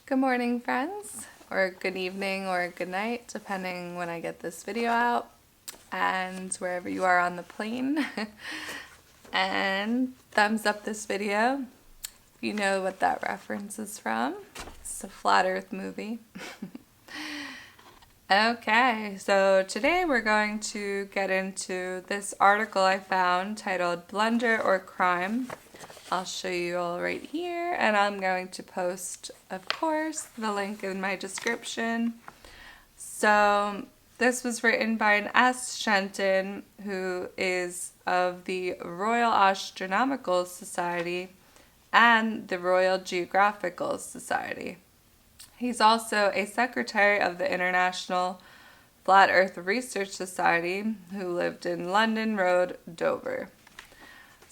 Good morning, friends, or good evening, or good night, depending when I get this video out, and wherever you are on the plane. And thumbs up this video if you know what that reference is from. It's a Flat Earth movie. Okay, so today we're going to get into this article I found titled Blunder or Crime. I'll show you all right here, and I'm going to post, of course, the link in my description. So this was written by an S. Shenton, who is of the Royal Astronomical Society and the Royal Geographical Society. He's also a secretary of the International Flat Earth Research Society, who lived in London Road, Dover.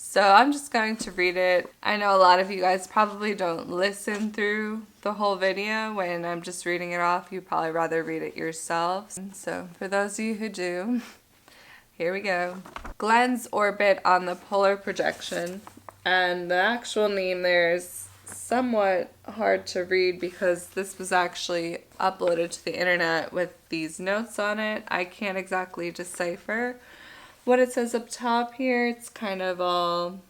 So I'm just going to read it. I know a lot of you guys probably don't listen through the whole video when I'm just reading it off. You'd probably rather read it yourselves. So for those of you who do, here we go. Glenn's orbit on the polar projection. And the actual name there is somewhat hard to read because this was actually uploaded to the internet with these notes on it. I can't exactly decipher what it says up top here. It's kind of all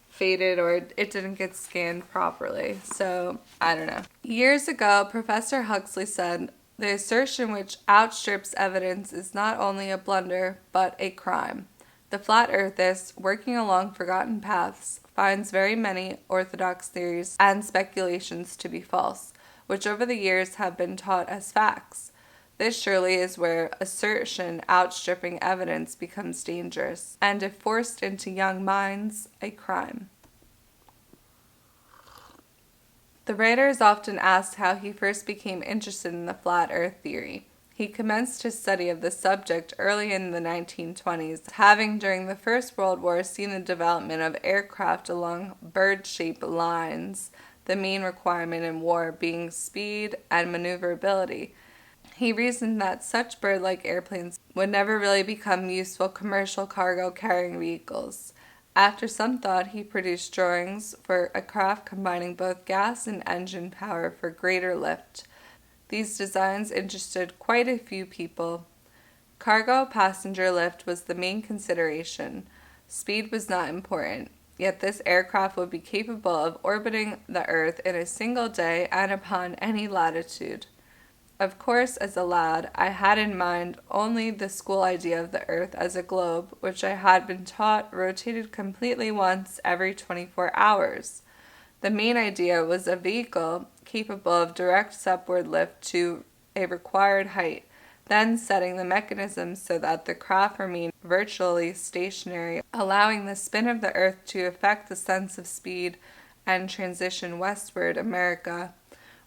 faded, or it didn't get scanned properly, so I don't know. Years ago, Professor Huxley said, "The assertion which outstrips evidence is not only a blunder, but a crime. The flat earthist, working along forgotten paths, finds very many orthodox theories and speculations to be false, which over the years have been taught as facts. This surely is where assertion outstripping evidence becomes dangerous, and if forced into young minds, a crime." The writer is often asked how he first became interested in the flat earth theory. He commenced his study of the subject early in the 1920s, having during the First World War seen the development of aircraft along bird-shaped lines, the main requirement in war being speed and maneuverability. He reasoned that such bird-like airplanes would never really become useful commercial cargo-carrying vehicles. After some thought, he produced drawings for a craft combining both gas and engine power for greater lift. These designs interested quite a few people. Cargo-passenger lift was the main consideration. Speed was not important, yet this aircraft would be capable of orbiting the Earth in a single day and upon any latitude. Of course, as a lad, I had in mind only the school idea of the Earth as a globe, which I had been taught rotated completely once every 24 hours. The main idea was a vehicle capable of direct upward lift to a required height, then setting the mechanism so that the craft remained virtually stationary, allowing the spin of the Earth to affect the sense of speed and transition westward America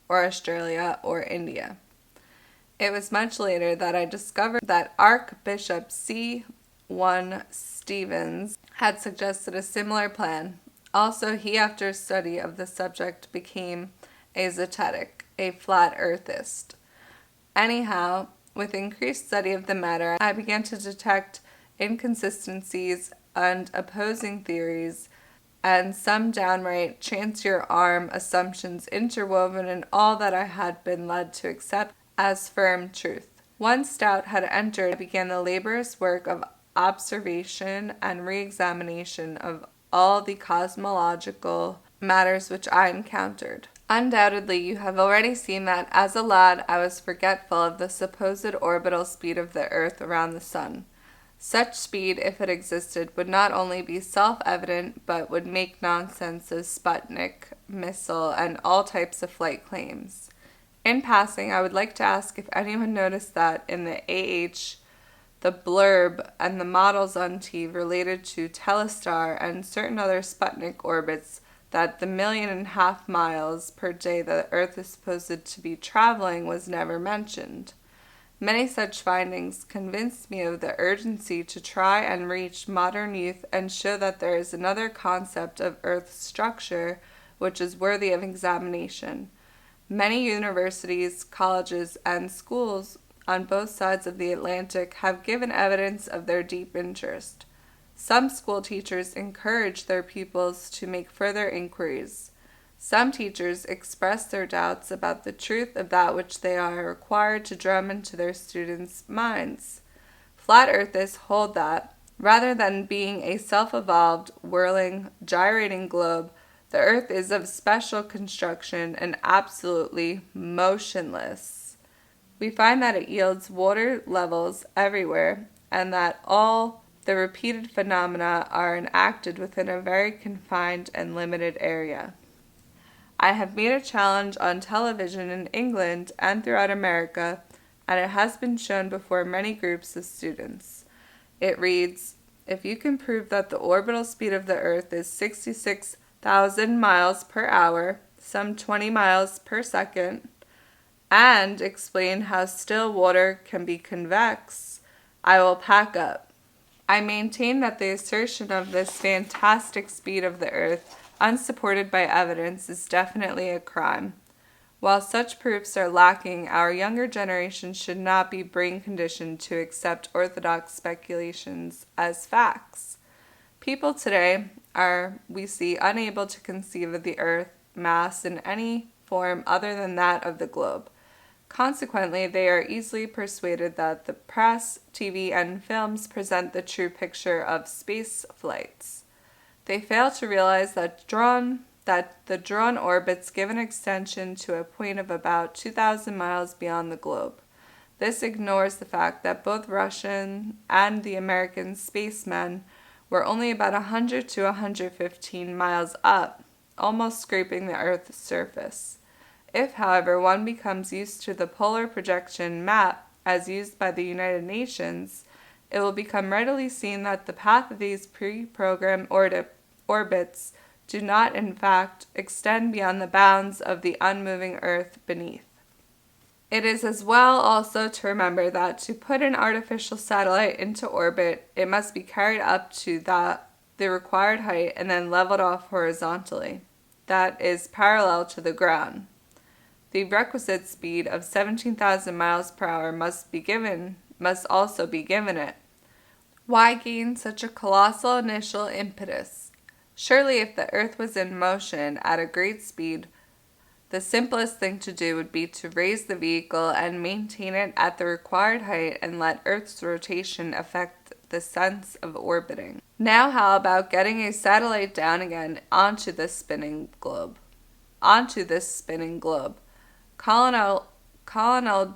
or Australia or India. It was much later that I discovered that Archbishop C. 1 Stevens had suggested a similar plan. Also, he, after study of the subject, became a zetetic, a flat earthist. Anyhow, with increased study of the matter, I began to detect inconsistencies and opposing theories, and some downright chance-your-arm assumptions interwoven in all that I had been led to accept as firm truth. Once doubt had entered, I began the laborious work of observation and re-examination of all the cosmological matters which I encountered. Undoubtedly, you have already seen that as a lad I was forgetful of the supposed orbital speed of the Earth around the Sun. Such speed, if it existed, would not only be self-evident, but would make nonsense of Sputnik, missile, and all types of flight claims. In passing, I would like to ask if anyone noticed that in the AH, the blurb, and the models on T related to Telestar and certain other Sputnik orbits that the 1.5 million miles per day that the Earth is supposed to be traveling was never mentioned. Many such findings convinced me of the urgency to try and reach modern youth and show that there is another concept of Earth's structure which is worthy of examination. Many universities, colleges, and schools on both sides of the Atlantic have given evidence of their deep interest. Some school teachers encourage their pupils to make further inquiries. Some teachers express their doubts about the truth of that which they are required to drum into their students' minds. Flat earthers hold that, rather than being a self-evolved, whirling, gyrating globe, the earth is of special construction and absolutely motionless. We find that it yields water levels everywhere, and that all the repeated phenomena are enacted within a very confined and limited area. I have made a challenge on television in England and throughout America, and it has been shown before many groups of students. It reads, if you can prove that the orbital speed of the Earth is 66,000 miles per hour, some 20 miles per second, and explain how still water can be convex, I will pack up. I maintain that the assertion of this fantastic speed of the Earth, unsupported by evidence, is definitely a crime. While such proofs are lacking, our younger generation should not be brain conditioned to accept orthodox speculations as facts. People today are, we see, unable to conceive of the Earth mass in any form other than that of the globe. Consequently, they are easily persuaded that the press, TV, and films present the true picture of space flights. They fail to realize that the drawn orbits give an extension to a point of about 2,000 miles beyond the globe. This ignores the fact that both Russian and the American spacemen were only about 100 to 115 miles up, almost scraping the Earth's surface. If, however, one becomes used to the polar projection map as used by the United Nations, it will become readily seen that the path of these pre-programmed orbits do not, in fact, extend beyond the bounds of the unmoving Earth beneath. It is as well also to remember that to put an artificial satellite into orbit, it must be carried up to the required height and then leveled off horizontally. That is parallel to the ground. The requisite speed of 17,000 miles per hour must also be given it. Why gain such a colossal initial impetus? Surely if the Earth was in motion at a great speed, the simplest thing to do would be to raise the vehicle and maintain it at the required height and let Earth's rotation affect the sense of orbiting. Now how about getting a satellite down again onto this spinning globe? Colonel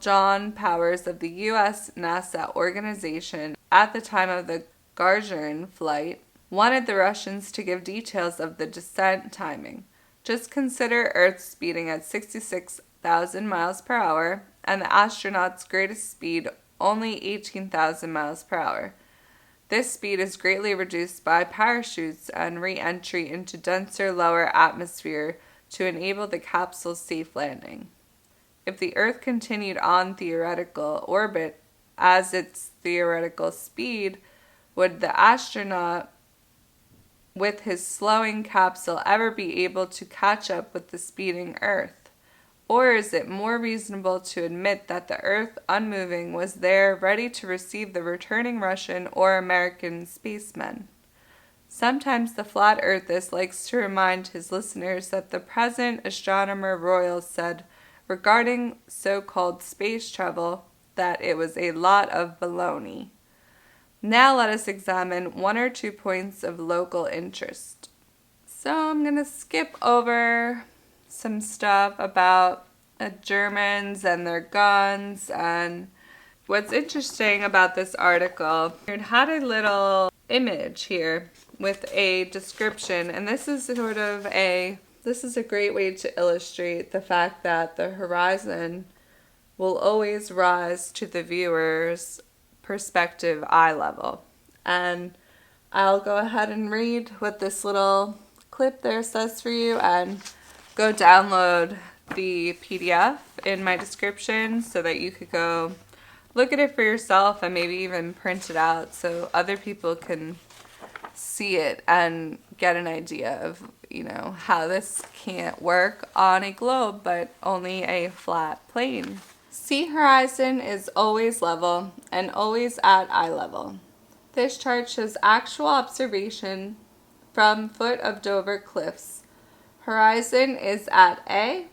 John Powers of the U.S. NASA organization at the time of the Gagarin flight wanted the Russians to give details of the descent timing. Just consider Earth speeding at 66,000 miles per hour and the astronauts' greatest speed only 18,000 miles per hour. This speed is greatly reduced by parachutes and re-entry into denser lower atmosphere to enable the capsule's safe landing. If the Earth continued on theoretical orbit as its theoretical speed, would the astronaut with his slowing capsule ever be able to catch up with the speeding Earth? Or is it more reasonable to admit that the Earth, unmoving, was there ready to receive the returning Russian or American spacemen? Sometimes the flat earthist likes to remind his listeners that the present Astronomer Royal said regarding so-called space travel that it was a lot of baloney. Now let us examine one or two points of local interest. So I'm going to skip over some stuff about Germans and their guns, and what's interesting about this article, it had a little image here with a description, and this is a great way to illustrate the fact that the horizon will always rise to the viewer's perspective eye level. And I'll go ahead and read what this little clip there says for you, and go download the PDF in my description so that you could go look at it for yourself and maybe even print it out so other people can see it and get an idea of, how this can't work on a globe but only a flat plane. Sea horizon is always level and always at eye level. This chart shows actual observation from foot of Dover cliffs. Horizon is at A.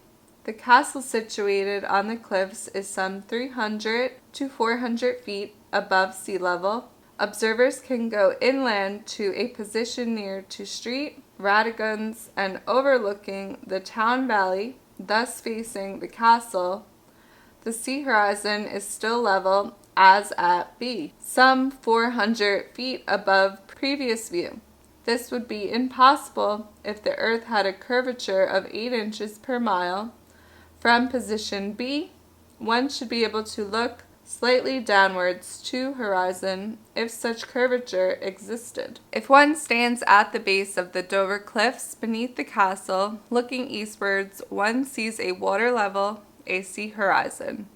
The castle situated on the cliffs is some 300 to 400 feet above sea level. Observers can go inland to a position near to street, Radiguns, and overlooking the town valley, thus facing the castle. The sea horizon is still level as at B, some 400 feet above previous view. This would be impossible if the Earth had a curvature of 8 inches per mile. From position B, one should be able to look slightly downwards to horizon if such curvature existed. If one stands at the base of the Dover Cliffs beneath the castle, looking eastwards, one sees a water level, a sea horizon.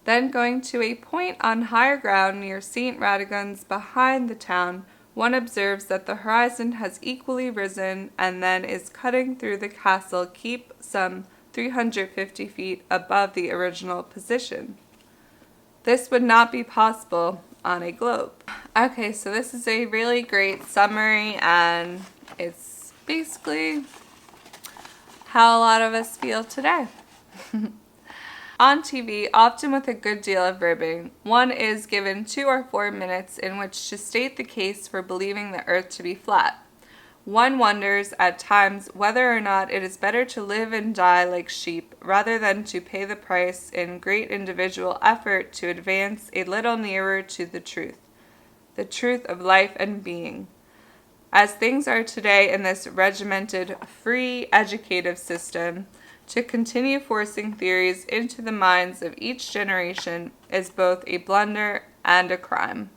Then going to a point on higher ground near St. Radiguns behind the town, one observes that the horizon has equally risen and then is cutting through the castle keep some 350 feet above the original position. This would not be possible on a globe. Okay, so this is a really great summary, and it's basically how a lot of us feel today. On TV, often with a good deal of ribbing, one is given 2 or 4 minutes in which to state the case for believing the Earth to be flat. One wonders at times whether or not it is better to live and die like sheep rather than to pay the price in great individual effort to advance a little nearer to the truth of life and being. As things are today in this regimented, free educative system, to continue forcing theories into the minds of each generation is both a blunder and a crime.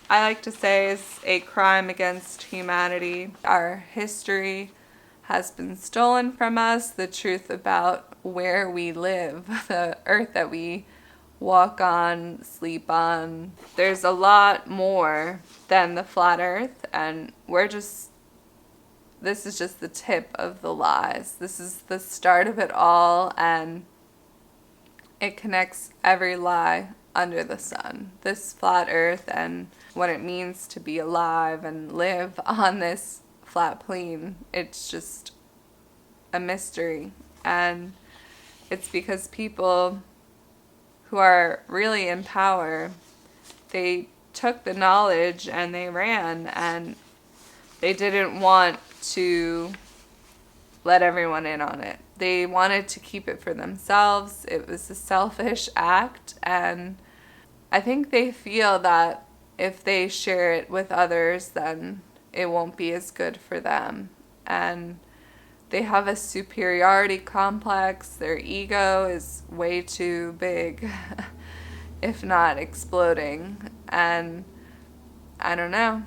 I like to say is a crime against humanity. Our history has been stolen from us, the truth about where we live, the earth that we walk on, sleep on. There's a lot more than the flat earth, and this is just the tip of the lies. This is the start of it all, and it connects every lie under the sun. This flat earth and what it means to be alive and live on this flat plane, it's just a mystery. And it's because people who are really in power, they took the knowledge and they ran, and they didn't want to let everyone in on it. They wanted to keep it for themselves. It was a selfish act, and I think they feel that if they share it with others, then it won't be as good for them. And they have a superiority complex. Their ego is way too big, if not exploding. And I don't know.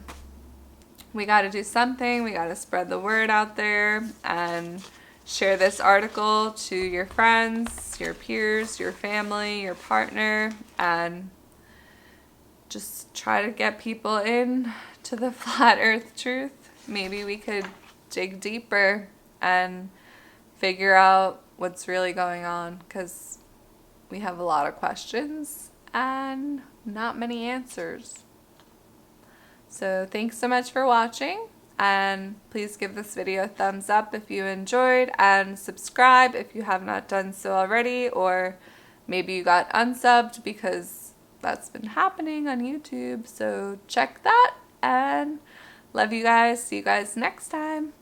We got to do something. We got to spread the word out there and share this article to your friends, your peers, your family, your partner, and just try to get people in to the flat earth truth. Maybe we could dig deeper and figure out what's really going on, because we have a lot of questions and not many answers. So thanks so much for watching, and please give this video a thumbs up if you enjoyed, and subscribe if you have not done so already, or maybe you got unsubbed, because that's been happening on YouTube. So check that, and love you guys. See you guys next time.